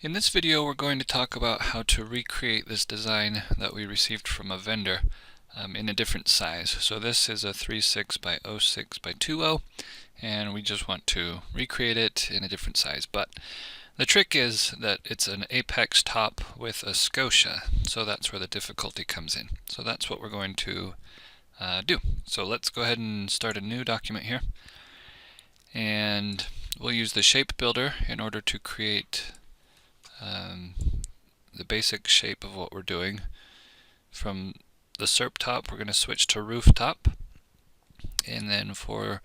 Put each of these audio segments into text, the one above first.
In this video we're going to talk about how to recreate this design that we received from a vendor in a different size. So this is a 3.6 by 0.6 by 2.0 and we just want to recreate it in a different size. But the trick is that it's an apex top with a Scotia, so that's where the difficulty comes in. So that's what we're going to do. So let's go ahead and start a new document here, and we'll use the shape builder in order to create the basic shape of what we're doing. From the SERP top we're going to switch to rooftop, and then for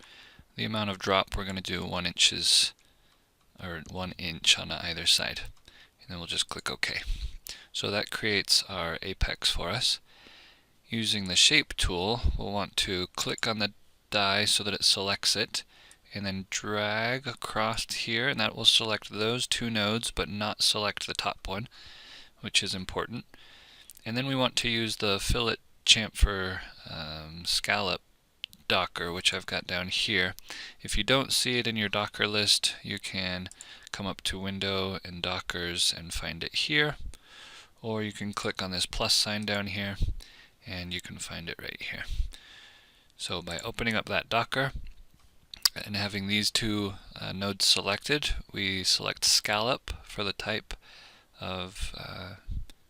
the amount of drop we're going to do 1 inch on either side, and then we'll just click OK. So that creates our apex for us. Using the shape tool, we'll want to click on the die so that it selects it, and then drag across here, and that will select those two nodes but not select the top one, which is important. And then we want to use the fillet chamfer scallop Docker, which I've got down here. If you don't see it in your Docker list, you can come up to Window and Dockers and find it here, or you can click on this plus sign down here and you can find it right here. So by opening up that Docker and having these two nodes selected, we select scallop for the type of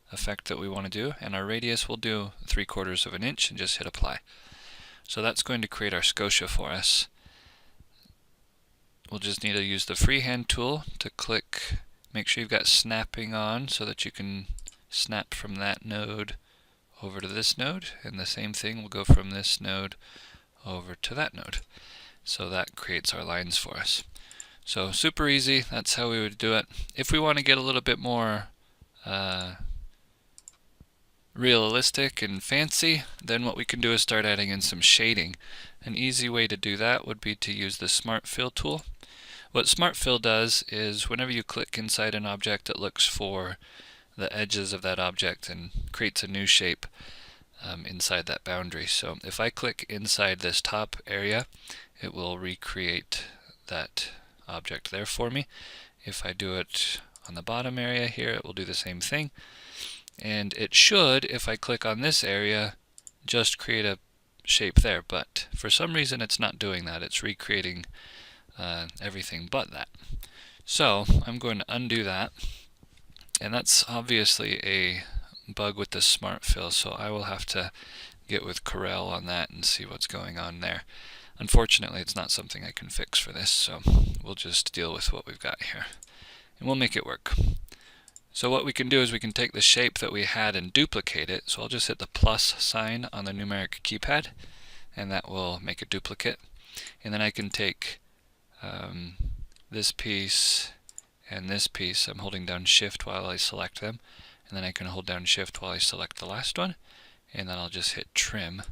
effect that we want to do, and our radius will do 3/4 of an inch, and just hit apply. So that's going to create our Scotia for us. We'll just need to use the freehand tool to click, make sure you've got snapping on so that you can snap from that node over to this node, and the same thing will go from this node over to that node. So that creates our lines for us. So super easy, that's how we would do it. If we want to get a little bit more realistic and fancy, then what we can do is start adding in some shading. An easy way to do that would be to use the Smart Fill tool. What Smart Fill does is whenever you click inside an object, it looks for the edges of that object and creates a new shape inside that boundary. So if I click inside this top area, it will recreate that object there for me. If I do it on the bottom area here, it will do the same thing. And it should, if I click on this area, just create a shape there, but for some reason it's not doing that. It's recreating everything but that. So I'm going to undo that, and that's obviously a bug with the Smart Fill, so I will have to get with Corel on that and see what's going on there. Unfortunately, it's not something I can fix for this, so we'll just deal with what we've got here, and we'll make it work. So what we can do is we can take the shape that we had and duplicate it. So I'll just hit the plus sign on the numeric keypad, and that will make a duplicate. And then I can take this piece and this piece. I'm holding down Shift while I select them, and then I can hold down Shift while I select the last one, and then I'll just hit trim.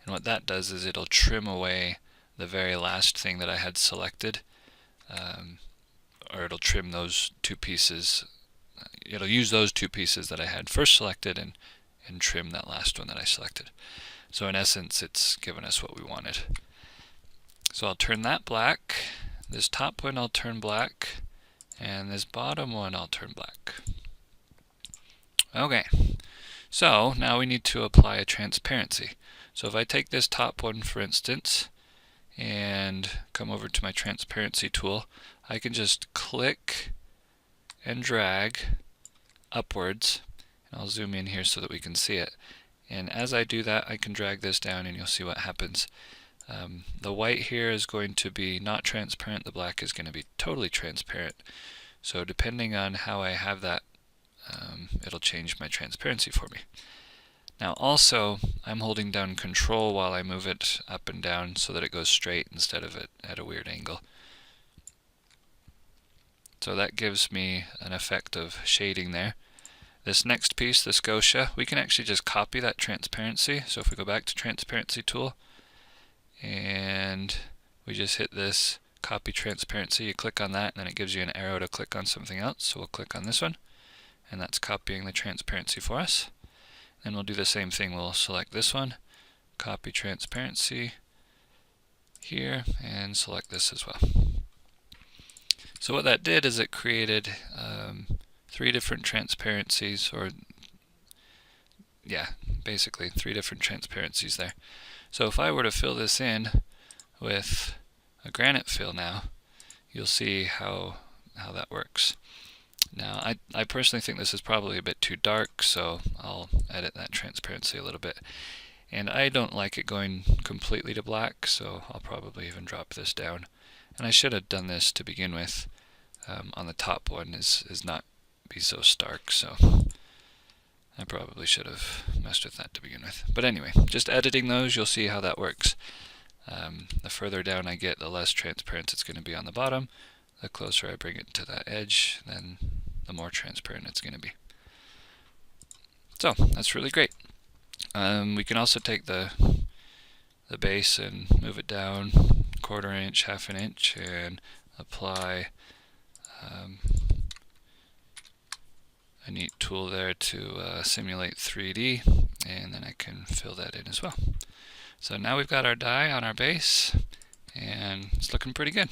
And what that does is it'll trim away the very last thing that I had selected, or it'll trim those two pieces. It'll use those two pieces that I had first selected and trim that last one that I selected. So in essence, it's given us what we wanted. So I'll turn that black, this top one I'll turn black, and this bottom one I'll turn black. Okay, so now we need to apply a transparency. So if I take this top one, for instance, and come over to my transparency tool, I can just click and drag upwards, and I'll zoom in here so that we can see it. And as I do that, I can drag this down and you'll see what happens. The white here is going to be not transparent, the black is going to be totally transparent. So depending on how I have that, it'll change my transparency for me. Now also, I'm holding down Control while I move it up and down so that it goes straight instead of it at a weird angle. So that gives me an effect of shading there. This next piece, the Scotia, we can actually just copy that transparency. So if we go back to Transparency tool, and we just hit this copy transparency, you click on that, and then it gives you an arrow to click on something else. So we'll click on this one, and that's copying the transparency for us. And we'll do the same thing. We'll select this one, copy transparency here, and select this as well. So what that did is it created 3 different transparencies, or yeah, basically 3 different transparencies there. So if I were to fill this in with a granite fill now, you'll see how that works. Now, I personally think this is probably a bit too dark, so I'll edit that transparency a little bit. And I don't like it going completely to black, so I'll probably even drop this down. And I should have done this to begin with. On the top one is not be so stark, so I probably should have messed with that to begin with. But anyway, just editing those, you'll see how that works. The further down I get, the less transparent it's going to be on the bottom. The closer I bring it to that edge, then the more transparent it's going to be. So that's really great. We can also take the base and move it down 1/4 inch, 1/2 inch, and apply a neat tool there to simulate 3D, and then I can fill that in as well. So now we've got our die on our base, and it's looking pretty good.